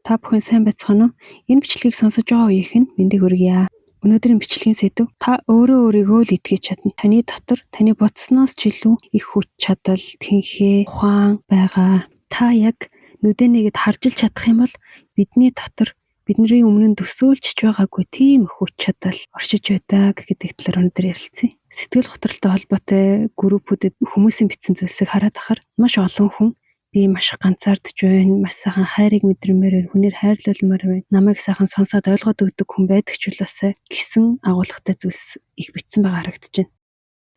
Та бүхэн сайн байцгаана уу? Энэ бичлэгийг сонсож байгаа үеийнх нь мэндийг хүргье. Өнөөдрийн бичлэгийн сэдэв та өөрөө өөрийгөө л итгэж чадна. Таны дотор таны бодсноос ч илүү их хүч чадал, тэнхээ, ухаан байгаа. Та яг нүдэнийгэд харж л чадах юм бол бидний дотор бидний өмнө нь төсөөлж байгаагүй тийм их хүч чадал оршиж байдаг гэдэг талаар өнөөдөр ярилцъя. Сэтгэл готролтой холбоотой группүүдэд хүмүүсийн бичсэн зүйлсийг хараад ахаар маш олон хүн би маш их ганцаардж байна, маш сайхан хайрыг мэдрэмээр, хүнээр хайрлуулмаар байна. Намайг сайхан сонсоод ойлгоод өгдөг хүн байдаг ч улаасаа гэсэн агуулгатай зүйлс их бичсэн байгаа харагдаж байна.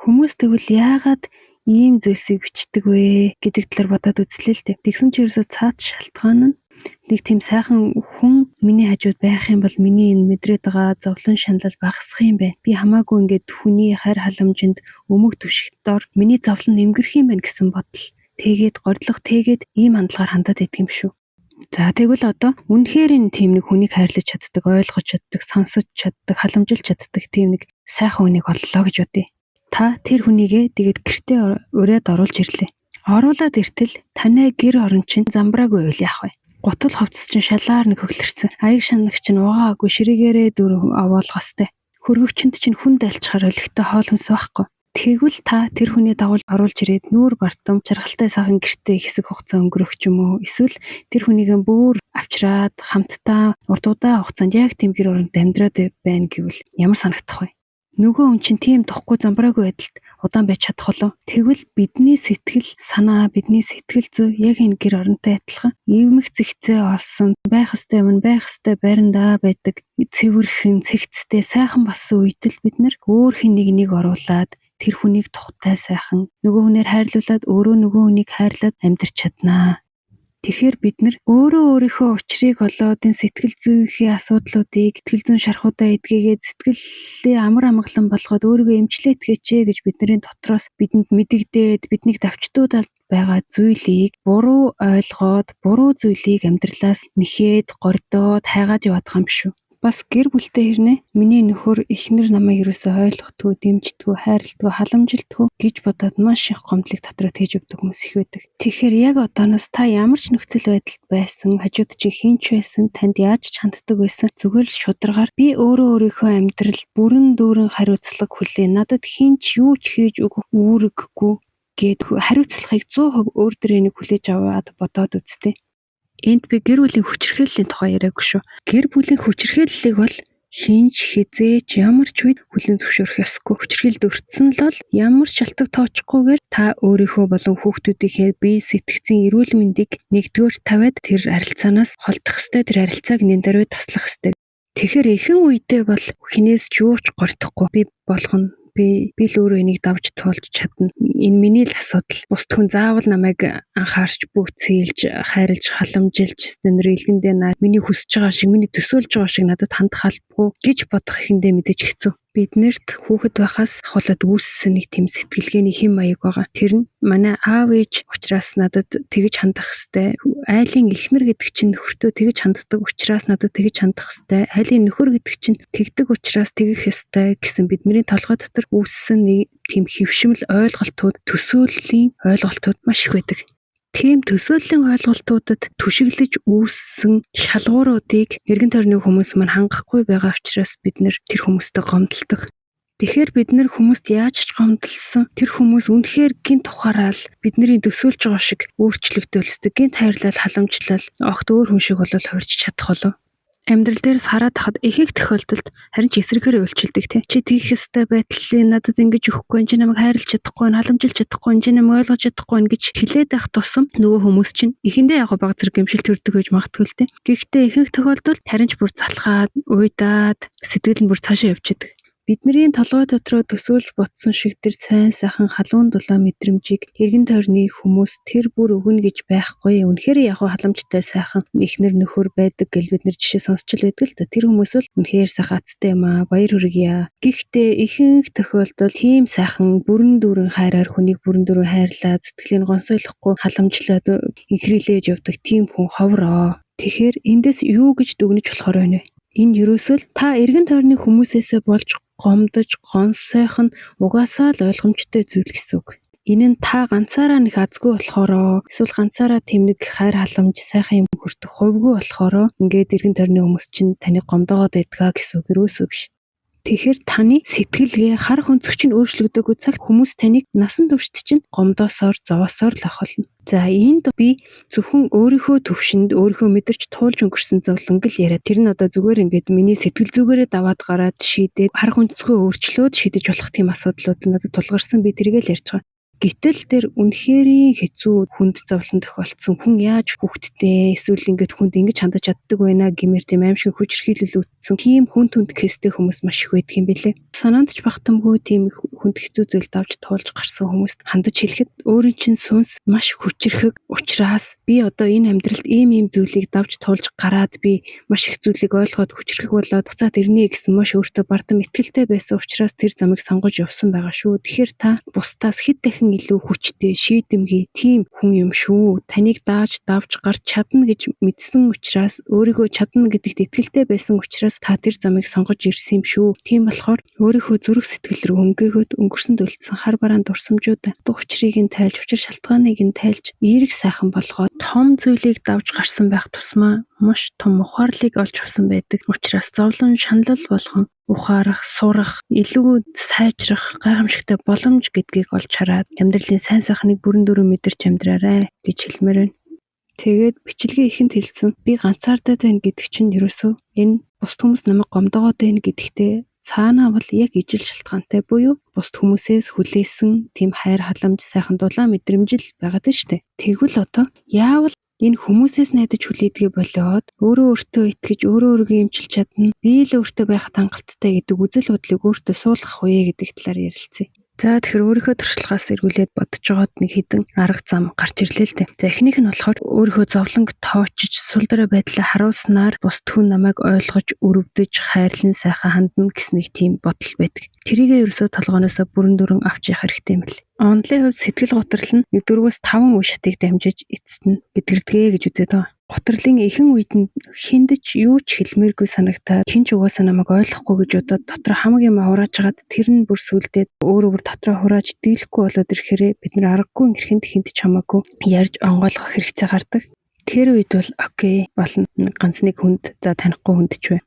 Хүмүүс тэгвэл яагаад ийм зүйлсийг бичдэг вэ гэдэг талаар бодоод үзлээ л дээ. Тэгсэн ч ерөөсөө цаад шалтгаан нь нэг тийм сайхан хүн миний хажууд байх юм бол миний энэ мэдрээд байгаа зовлон шанал багасах юм байна. Би хамаагүй ингээд хүний хайр халамжинд өмг түшигтдор миний зовлон нэмгэрх юм байна гэсэн бодол. Тэгээд гордлох тэгээд ийм хандлагаар хандаад идэх юм шүү. За тэгвэл одоо үнэхээр энэ тийм нэг хүнийг хайрлаж чаддаг, ойлгож чаддаг, сонсож чаддаг, халамжилж чаддаг тийм нэг сайхан хүнийг оллоо гэж бодъё. Та тэр хүнийгээ тэгээд гэртээ ураад оруулж ирлээ. Оруулаад иртэл танай гэр орон чинь замбраагүй байл яах вэ? Гутал ховцс чинь шалаар нэг хөглөрсөн. Аяг шанагч чинь угаагүй ширэгээрээ дүр авуулгастай. Хөргөвчөнд чинь хүн дайлчхаар өлегтэй хоол хүнс байхгүй. Тэгвэл та тэр хүний дагуул оруулж ирээд нүүр бартам жаргалтай сайхан гэртээ хэсэг хугацаа өнгөрөх ч юм уу, эсвэл тэр хүнийгээ бүр авчраад хамтдаа урт удаан хугацаанд яг тийм гэр оронд амьдраад байна гэвэл ямар санагдах вэ? Нөгөө хүн чинь тийм тухгүй замбраагүй байдалд удаан байж чадах болов. Тэгвэл бидний сэтгэл санаа, бидний сэтгэл зүй яг энэ гэр оронтой адилхан ивмэх зэгцээ олсон, байх ёстой юм, байх ёстой байрандаа байдаг цэвэрхэн, цэгцтэй, сайхан болсон үедэл бид нар өөр хэнийг оруулаад тэр хүнийг тухтай сайхан нөгөө хүнээр хайрлуулад өөрөө нөгөө хүнийг хайрлаад амьдрч чаднаа. Тэгэхээр бид нар өөрөө өөрийнхөө учрыг олоод энэ сэтгэл зүйнхээ асуудлуудыг сэтгэл зүйн шархуудаа эдгээгээд сэтгэлээ амар амгалан болгоод өөрийгөө эмчлээ этгээч гэж бидний дотроос бидэнд мэдэгдээд биднийг давчдуудаад байгаа зүйлийг буруу ойлгоод буруу зүйлийг амьдралаас нэхээд гордоод хайгаад явах юм шүү. Бас гэр бүлтэй хэрнээ миний нөхөр эхнэр намайг юусоо ойлгохдгүй, дэмждэггүй, хайрладгүй, халамжилдаггүй гэж бодоод маш их гомдлыг дотроо тээж өгдөг хүмүүс их байдаг. Тэгэхээр яг одооноос та ямар ч нөхцөл байдалд байсан, хажууд чи хинч байсан, танд яаж ч ханддаг байсан зүгээр л шударгаар би өөрийнхөө амьдралд бүрэн дүүрэн хариуцлага хүлээн. Надад хинч юу ч хийж үүрэггүй гэд хариуцлагыг 100% өөр дөрөө хүлээж аваад бодоод үзтээ. Энд би гэр бүлийн хүчирхээллийн тухай яриаггүй шүү. Гэр бүлийн хүчирхээллийг бол шинж хизээж ямар ч үед хүлээн зөвшөөрөх ёсгүй. Хүчирхээлд өртсөн л бол ямар ч шалтгаан тоочхгүйгээр та өөрийнхөө болон хүүхдүүдийнхээ бие сэтгцийн эрүүл мэндийг нэгдүгээр тавиад тэр харилцаанаас холдох ёстой, тэр харилцааг нэн даруй таслах ёстой. Тэгэхээр ихэнх үедээ бол хинээс ч юу ч гортохгүй. Би болгоно. Би л өөрөө энийг давж туулж чадна. Энэ миний л асуудал. Бусд хүн заавал намайг анхаарч бөөцөөлж, хайрлж, халамжилж, стенрэлгэндээ наа миний хүсэж байгаа шиг, миний төсөөлж байгаа шиг надад хандах албагүй гэж бодох ихэндээ мэдээж хэцүү. Биднэрт хүүхэд байхаас ахуулаад үүссэн нэг тийм сэтгэлгээний хэм маяг байгаа. Тэр нь манай аав ээж учраас надад тэгж хандах ёстой. Айлын эхнэр гэдэг чинь нөхөртөө тэгж ханддаг учраас надад тэгж хандах ёстой. Айлын нөхөр гэдэг чинь тэгдэг учраас тэгэх ёстой гэсэн бидний толгой дотор үүссэн нэг тийм хэвшмэл ойлголтууд, төсөөллийн ойлголтууд маш их байдаг. Тийм төсөөллийн ойлголтуудад түшиглэж үүссэн шалгууруудыг эргэн тойрны хүмүүс маань хангахгүй байгаа учраас бид нэр тэр хүмүүстэй гомдолдог. Тэгэхээр бид нэр хүмүүст яаж ч гомдлсон тэр хүмүүс үнэхээр гинт ухаарал бидний төсөөлж байгаа шиг өөрчлөгдөлсдөг, гинт хайрлал, халамжлал огт өөр хүн шиг болол хорж чадах болов. Амьдрал дээрс хараад тахад их тохиолдолд харин ч эсрэгээр үйлчилдэг тий. Чи тэгэх ёстой байдлыг надад ингэж өгөхгүй, чи намайг хайрлаж чадахгүй, халамжилж чадахгүй, чи намайг ойлгож чадахгүй гэж хэлээд байх тусам нөгөө хүмүүс чинь эхэндээ яг баг зэрэг гэмшил төрдөг гэж магтгүй л тий. Гэхдээ их тохиолдолд харин ч бүр залхаад, уйдаад сэтгэл нь бүр цаашаа явчихдаг. Бидний толгой дотроо төсөөлж ботсон шиг тэр сайн сайхан халуун дулаан мэдрэмжийг эргэн тойрны хүмүүс тэр бүр өгнө гэж байхгүй. Үнэхээр яг халамжтай сайхан эхнэр нөхөр байдаг гэл бид нэр жишээ сонсч л байдаг л да. Тэр хүмүүс бол үнэхээр сайхацтай юм аа, баяр хүргье. Гэхдээ ихэнх тохиолдолд тийм сайхан бүрэн дүүрэн хайраар хүнийг бүрэн дүүрэн хайрлаад сэтгэлийг гонсойлохгүй халамжлаад инхрийлээж явдаг тийм хүн ховроо. Тэгэхээр эндээс юу гэж дүгнэж болохоор байна вэ? Энэ ерөөсөө л та эргэн тойрны хүмүүсээсээ болж гомдож, гонсойх нь угаасаа л ойлгомжтой зүйл гэсэн үг. Энэ нь та ганцаараа нэг азгүй болохоро эсвэл ганцаараа тийм нэг хайр халамж сайхан юм хүртэх хувьгүй болохоро ингээд эргэн тойрны хүмүүс чинь таныг гомдоогоод байдгаа гэсэн үг юусоо биш. Тэгэхээр таны сэтгэлгээ хар хүнцгч нь өөрчлөгдөөгүй цагт хүмүүс таныг насан туршид чинь гомдоосоор зовоосоор л ахолно. За энд би зөвхөн өөрийнхөө төвшөнд өөрийнхөө мэдэрч туулж өнгөрсөн зовлонг л яриа. Тэр нь одоо зүгээр ингээд миний сэтгэл зүгээрээ даваад гараад шийдээд хар хүнцгөө өөрчлөөд шийдэж болох тийм асуудлууд надад тулгарсан би тэргээ л ярьж байгаа. Гэтэл тэр үнэхэрийн хэцүү хүнд зовлон тохиолдсон хүн яаж хүүхдтэй эсвэл ингээд хүнд ингэж хандаж чаддаг байна гэмээр тийм аимшиг хүчрхийлэл үүдсэн тийм хүн түнд кэстэй хүмүүс маш их байдаг юм билэ. Санаанд ч багтамгүй тийм хүнд хэцүү зүйл давж туулж гарсан хүмүүст хандаж хэлэхэд өөрийн чинь сүнс маш хүчрхэг учраас би одоо энэ амьдралд ийм зүйлийг давж туулж гараад би маш их зүйлийг ойлгоод хүчрхэг болоод буцаад ирнэ гэсэн маш өөртөө бардам итгэлтэй байсан учраас тэр замыг сонгож явсан байгаа шүү. Тэгэхээр та бусдаас хэд дахин илүү хүчтэй шийдэмгий тийм хүн юм шүү. Таныг давж гарч чадна гэж мэдсэн учраас өөрийгөө чадна гэдэгт итгэлтэй байсан учраас та тэр замыг сонгож ирсэн юм шүү. Тийм болохоор өөрийнхөө зүрх сэтгэл рүү өнгөөгөөд өнгөрсөн төлөвлөсөн хар бараан дурсамжууд дух учрыг нь тайлж учир шалтгааныг нь тайлж эерэг сайхан болгоод том зүйлийг давж гарсан байх тусмаа маш том ухаарлыг олж авсан байдаг. Учираас зовлон шаналл болгон ухаарах, сурах, илүү сайжрах гайхамшигтай боломж гэдгийг олж хараад амьдралын сайн сайхныг бүрэн дүүрэн мэдэрч амьдраарай гэж хэлмээр байна. Тэгээд бичлэгээ ихэнд хэлсэн би ганцаардаа тань гэдэг чинь ерөөсөө энэ бус хүмүүс намайг гомдоогоод байна гэдэгтээ цаанаа бол яг ижил шалтгаантай буюу бусд хүмүүсээс хүлээсэн тийм хайр халамж сайхан дулаан мэдрэмжил байгаад нь штэ. Тэгвэл одоо яавал энэ хүмүүсээс найдаж хүлээдгээ болоод өөрөө өөртөө итгэж өөрөө өөрийгөө эмчилж чадна. Би л өөртөө байхад хангалттай гэдэг үзэл бодлыг өөртөө суулгах вэ гэдэг талаар ярилцъя. За тэгэхээр өөрийнхөө туршлагаас эргүүлээд бодож байгаад нэг хідэн арга зам гарч ирлээ л дээ. За эхнийх нь болохоор өөрийнхөө зовлонг тоочж сул дорой байдлаа харуулснаар бусд хүн намайг ойлгож өрөвдөж хайрлан сайхан хандна гэсэн нэг тийм бодол байдаг. Тэрийгээ ерөөсөө толгооноосоо бүрэн дүрэн авч явах хэрэгтэй юм л. Онлын хувьд сэтгэл готрол нь 1-4-өөс 5 үе шатыг дамжиж эцэстэн бидэрдэгэ гэж үзээд байгаа. Готрлын ихэнх үед нь хиндэж юу ч хэлмээргүй санагтаад хинч угаасаа намайг ойлгохгүй гэж удаад дотор хамаг юм хурааж хагаад тэр нь бүр сүлдээд өөр дотроо хурааж дийлэхгүй болоод ирэхээрээ бид нар аргагүй хэрхэнд хинт ч хамаагүй ярьж онгойлгох хэрэгцээ гардаг. Тэр үед бол окей болно. Ганц нэг хүнд за танихгүй хүнд ч бай.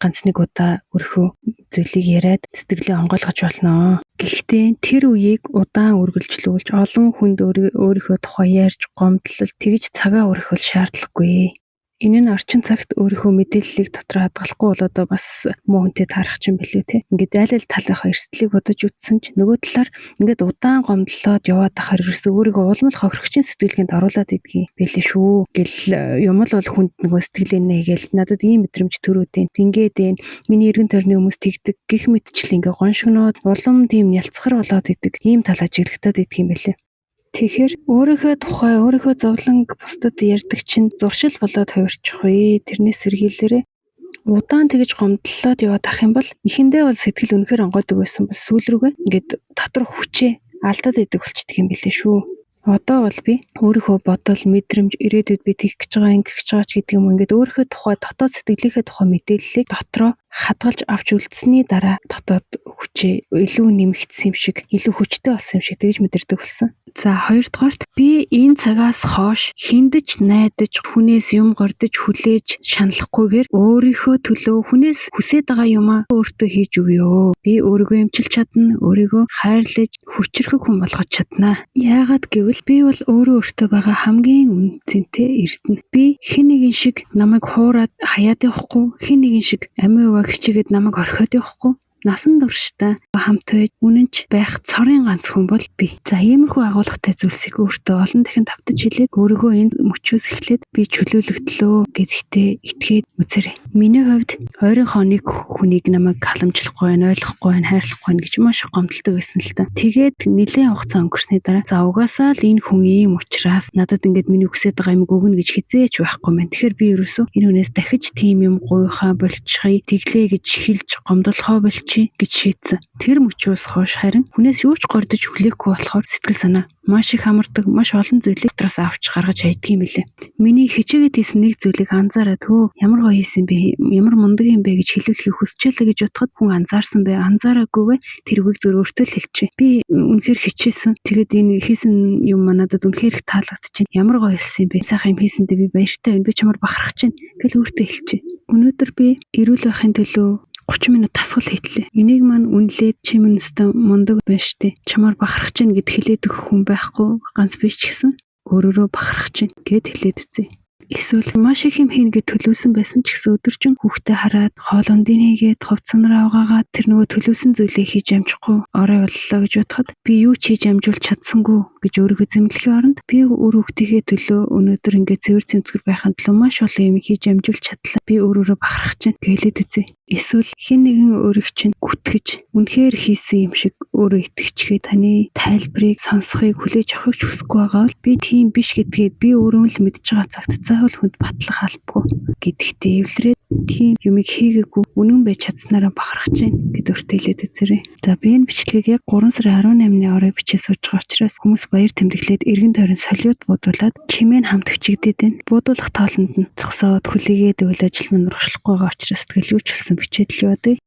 Ганц нэг удаа өөрхөө зүйлийг яриад сэтгэлээ онгойлгож болно. Гэхдээ тэр үеийг удаан үргэлжлүүлж олон хүнд өөрийнхөө тухай ярьж гомдлол тэгж цагаа өргөх бол шаардлагагүй. Энэ нь орчин цагт өөрийнхөө мэдээллийг дотор хадгалахгүй бол одоо бас муу хүнтэй таарах юм билүү те. Ингээд айл талынхаа эрсдлийг бодож үзсэн ч нөгөө талаар ингээд удаан гомдлоод яваад ахаар ерөөсөө өөрийгөө улмал хохирогчийн сэтгэлгээнд оруулаад идэгий байлээ шүү. Гэл юм л бол хүнд нөгөө сэтгэлээ нэгээл надад ийм мэдрэмж төрөөдэн ингээд энэ миний эргэн тойрны хүмүүс тэгдэг гих мэтчил ингээ гоншгоноод улам тийм нялцгар болоод идэг ийм тал ажиглагдаад идэх юм байлээ. Тэгэхээр өөрийнхөө тухай өөрийнхөө зовлонг бусдад ярьдаг чинь зуршил болоод хувирчих вэ. Тэрнээс сэргийлээрээ удаан тэгж гомдлоод яваад ах юм бол эхэндээ бол сэтгэл үнэхээр онгойдог байсан бол сүүл рүүгээ ингээд дотор хүчээ алдаад идэг болчдөг юм билээ шүү. Одоо бол би өөрийнхөө бодол, мэдрэмж, ирээдүйд би тэгэх гэж байгаа, ингэх гэж байгаа ч гэдэг юм ингээд өөрийнхөө тухай дотоод сэтгэлийнхээ тухай мэдээллийг дотроо хадгалж авч үлдсэний дараа дотоод хүчээ илүү нэмэгдсэн юм шиг, илүү хүчтэй болсон юм шиг тэгж мэдэрдэг болсон. За хоёрдугаарт би энэ цагаас хойш хиндэж найдаж хүнээс юм гордож хүлээж шаналхгүйгээр өөрийнхөө төлөө хүнээс хүсэж байгаа юмаа өөртөө хийж өгье. Би өөрийгөө эмчилж чадна, өөрийгөө хайрлаж хүчрхэг хүн болгож чадна. Яагаад гэвэл би бол өөрөө өөртөө байгаа хамгийн үнцэнтэй эрдэнэ. Би хэн нэгэн шиг намайг хуураад хаяад явахгүй, хэн нэгэн шиг амин өвөө хичээгээд намайг орхиод явахгүй. Насан туршдаа хамт байж үнэнч байх цорын ганц хүн бол би. За иймэрхүү агуулгатай зүйлсийг өөртөө олон дахин давтаж хэлээд өөрийгөө энд мөчөөс эхлээд би чөлөөлөгдлөө гэдэгтээ итгээд үзээрэй. Миний хувьд ойрынхоо нэг хүнийг намайг халамжлахгүй байна, ойлгохгүй байна, хайрлахгүй байна гэж маш их гомдолтой байсан л та. Тэгээд нэлээд хугацаа өнгөрсний дараа за угаасаа л энэ хүн ийм учраас надад ингээд миний хүсэж байгаа юм өгнө гэж хизээч байхгүй маань. Тэгэхээр би ерөөсөө энэ хүнээс дахиж тийм юм гуйхаа болчихъя, тэглээ гэж хэлж гомдолхоо болчих чи гэж шийдсэн. Тэр мөчөөс хойш харин хүнээс юу ч гордож хүлээхгүй болохоор сэтгэл санаа маш их хамардаг, маш олон зүйлийг дотроос авч гаргаж хайдаг юм билээ. Миний хичээгээд хийсэн нэг зүйлийг анзаараад ямар гоё хийсэн бэ, ямар мундаг юм бэ гэж хэлүүлэхийг хүсчихлээ гэж бодоход хүн анзаарсан бай, анзаараагүй тэр үгийг зөв өөртөө л хэлчихэ. Би үнэхээр хичээсэн. Тэгээд энэ хийсэн юм манадад үнэхээр их таалагдчихэв. Ямар гоё хэлсэн юм бэ. Сайхан юм хийсэндээ би баяртай байна. Би чамаар бахархаж байна гэж өөртөө хэлчихэ. Өнөөдөр би эрүүл байхын төлөө 30 минут тасгал хийтлээ. Энийг маань үнэлээд чи минь өстө мундаг байна штэ. Чамаар бахархаж гин гэд хэлээд өгөх хүн байхгүй. Ганц би ч гэсэн өөрөөрөө бахархаж гин гэд хэлээд үзье. Эсвэл маш их юм хийнэ гэж төлөвлөсөн байсан ч гэсэн өдөржин хүүхдээ хараад хоолундын хийгээд хувцсанараа угаагаад тэр нөгөө төлөвлөсөн зүйлийг хийж амжихгүй орой боллоо гэж бодоход би юу ч хийж амжуулж чадсангүй гэж өөрийгөө зэмлэхийн оронд би хүүхдийнхээ төлөө өнөөдөр ингээд цэвэр цэмцгэр байхын төлөө маш олон юм хийж амжуулж чадлаа. Би өөрөөрөө бахархаж байна гэлээд үзье. Эсвэл хэн нэгэн өөрийг чинь гүтгэж үнэхээр хийсэн юм шиг өөрөө итгэжгээ таны тайлбарыг сонсохыг хүлээж авахыг хүсэхгүй байгаа бол би тийм биш гэдгээ би өөрөө л мэдж байгаа цагт заавал хүнд батлах албагүй гэдэгтээ эвлэрээд тийм юмыг хийгээгүй үнэн байж чадсанараа бахархаж байна гэд өөртөө хэлээд үзээрэй. За би энэ бичлэгийг яг 3 сарын 18-ны орой бичиж сууж байгаа учраас хүмүүс баяр тэмдэглээд эргэн тойрон солиод буудуулаад чимээ хамт өчигдээд байна. Буудуулах тааланд нь зогсоод хүлээгээд үйл ажил минь урагшлахгүй байгаа учраас тэгэл юу ч хэлсэн бичээд л яваа дээ.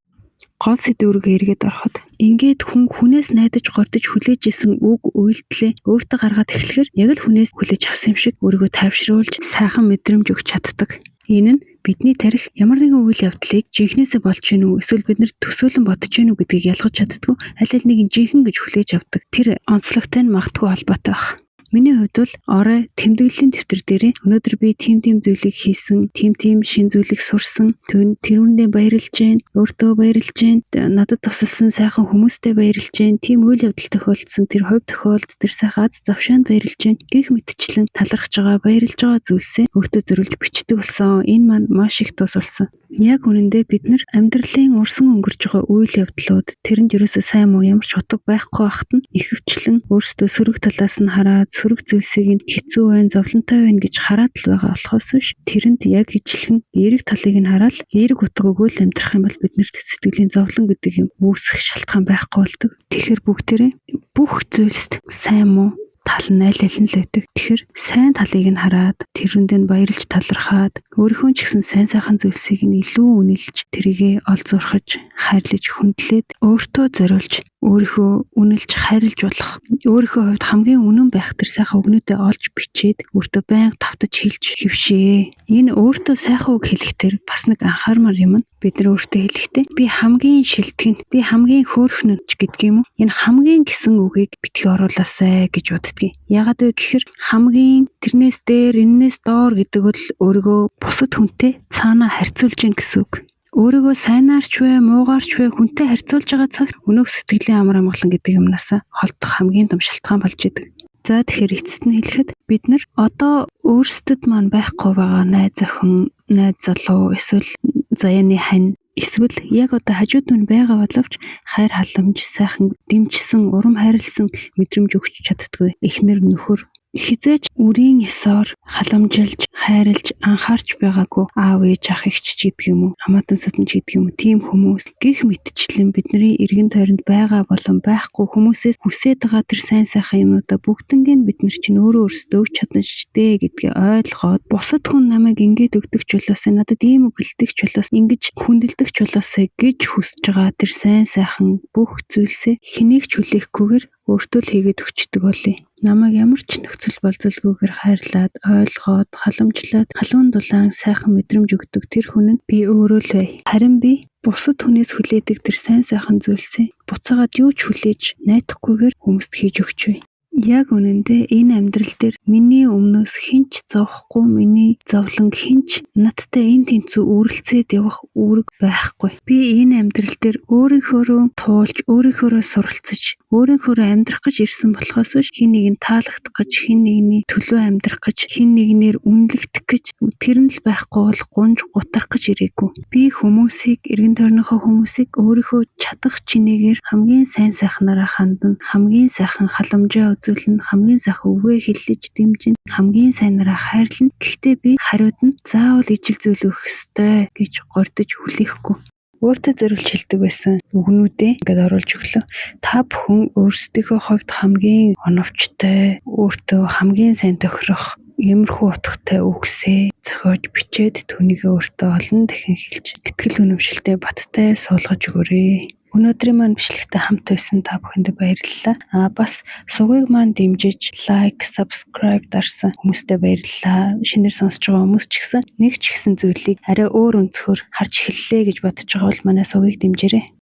Гол сэдвүүргээ эргээд ороход ингээд хүнээс найдаж гордож хүлээж исэн үг үйлдэлээ өөртөө гаргаад эхлэхээр яг л хүнээс хүлээж авсан юм шиг өөрийгөө тайвшруулж сайхан мэдрэмж өгч чаддаг. Энэ нь бидний тарих ямар нэгэн үйл явдлыг жинхнээсээ болж гэнэ үү эсвэл бид нар төсөөлөн бодож гэнэ үү гэдгийг ялгаж чаддгүй аль аль нэг нь жинхэнэ гэж хүлээж авдаг. Тэр онцлогтой нь магадгүй холбоотой байх. Миний хувьд бол орой тэмдэглэлийн дэвтэр дээрээ өнөөдөр би тийм зүйлийг хийсэн, тийм шин зүйлийг сурсан, тэрүүндээ баярлж гэн, өөртөө баярлж гэн, надад тусалсан сайхан хүмүүстэй баярлж гэн, тийм үйл явдал тохиолдсон, тэр хувь тохиолд, тэр сайхан аз завшаанд баярлж гэн, гэх мэтчлэн талархж байгаа, баярлж байгаа зүйлсээ өөртөө зориулж бичдэг болсон. Энэ маань маш их тус болсон. Яг үнэндээ бид нар амьдралын урсан өнгөрж байгаа үйл явдлууд тэрэнд ерөөсөө сайн муу ямар ч утга байхгүй байхад нь ихэвчлэн өөрсдөө сөрөг талаас нь хараад сөрөг зүйлсийг нь хэцүү байна, зовлонтой байна гэж хараад л байгаа болохоос биш тэрэнд яг ижилхэн эерэг талыг нь хараад эерэг утга өгөөл амьдрах юм бол биднэрт сэтгэлийн зовлон гэдэг юм үүсэх шалтгаан байхгүй болдог. Тэгэхээр бүгдээрээ бүх зүйлст сайн муу тал нь аль аль нь л байдаг. Тэгэхээр сайн талыг нь хараад тэрүүнд нь баярлж талархаад өөрийнхөө ч гэсэн сайн сайхан зүйлсийг нь илүү үнэлж тэрийгэ олзуурхаж хайрлаж хүндлээд өөртөө зориулж өөрийнхөө үнэлж хайрлаж болох өөрийнхөө хувьд хамгийн үнэн байх тэр сайхан өгнөдөө олж бичээд өөртөө байнга давтаж хэлж хэвшээ. Энэ өөртөө сайхан үг хэлэхдээ бас нэг анхаармаар юм нь бид нар өөртөө хэлэхдээ би хамгийн шилтгэн, би хамгийн хөөрхөн ч гэдэг юм уу. Энэ хамгийн гэсэн үгийг битгий оруулаасай гэж боддгийг. Яагаад вэ гэхээр хамгийн тэрнээс дээр, энэс доор гэдэг бол өөрийгөө бусад хүнтэй цаанаа харьцуулж гин гэсэн үг. Өөрийгөө сайнаарч вэ, муугаарч вэ хүнтэй харьцуулж байгаа цагт өнөөх сэтгэлийн амар амгалан гэдэг юмнасаа холдох хамгийн том шалтгаан болж идэг. За тэгэхээр эцэст нь хэлэхэд бид нар одоо өөрсдөд маань байхгүй байгаа найз охин, найз залуу эсвэл заяаны хань эсвэл яг одоо хажууд нь байгаа боловч хайр халамж, сайхан дэмжсэн, урам хайрлсан мэдрэмж өгч чаддгүй эхнэр нөхөр хизээч үрийн ёсоор халамжилж, хайрлж, анхаарч байгаагүй аав ээж ах эгч гэдэг юм уу, хамаатан садч гэдэг юм уу, тийм хүмүүс гих мэтчлэн бидний эргэн тойронд байгаа болон байхгүй хүмүүсээс хүсэж байгаа тэр сайн сайхан юмнуудаа бүгднийг бид нар чинь өөрөө өөрсдөө өгч чадна ч дээ гэдгийг ойлгоод бусад хүн намайг ингэж өгдөгч болоос надад ийм үг хэлдэгч болоос ингэж хүндэлдэгч болоос гэж хүсэж байгаа тэр сайн сайхан бүх зүйлсээ хэнийг ч хүлээхгүйгээр өөртөө л хийгээд өгчдөг болъё. Намайг ямар ч нөхцөл болзолгүйгээр хайрлаад, ойлгоод, халамжлаад, халуун дулаан сайхан мэдрэмж өгдөг тэр хүн нь би өөрөө л бай. Харин би бусад хүнээс хүлээдэг тэр сайн сайхан зүйлсээ буцаагаад юу ч хүлээж найдахгүйгээр хүмүүст хийж өгч бай. Яг үнэндээ энэ амьдрал дээр миний өмнөөс хинч зовхгүй, миний зовлон хинч надтай энэ тэнцүү үргэлцээд явах үүрэг байхгүй. Би энэ амьдрал дээр өөрийнхөөрөө туулж, өөрийнхөөрөө суралцж, өөрийнхөөрөө амьдрах гэж ирсэн болохоос хин нэг нь таалагдах гэж, хин нэгний төлөө амьдрах гэж, хин нэгнээр үнэлэгдэх гэж тэр нь л байхгүй бол гунж гутарах гэж ирээгүй. Би хүмүүсийг, эргэн тойрныхоо хүмүүсийг өөрийнхөө чадах чинээгээр хамгийн сайн сайхнаараа хандан, хамгийн сайхан халамжаа үзүүлэн, хамгийн сайхан үгээ хэллэж дэмжин, хамгийн сайнараа хайрлна. Гэхдээ би хариуд нь заавал ижил зүйл өгөх ёстой гэж гордож хүлээхгүй. өөртөө зориулж хэлдэг байсан үгнүүдээ ингээд оруулж өглөө. Та бүхэн өөрсдийнхөө хувьд хамгийн оновчтой, өөртөө хамгийн сайн тохирох иймэрхүү утгатай үгсээ зохиож бичээд түүнийг өөртөө олон дахин хэлж сэтгэл үнэмшилтэй баттай суулгаж өгөөрэй. Өнөөдрийн маань бичлэгтээ хамт байсан та бүхэндээ баярлалаа. Бас сувгийг маань дэмжиж лайк, subscribe дарсан хүмүүстээ баярлалаа. Шинээр сонсож байгаа хүмүүс ч гэсэн нэг ч ихсэн зүйлийг арай өөр өнцгөр харж эхэллээ гэж бодож байгаа бол манай сувгийг дэмжээрэй.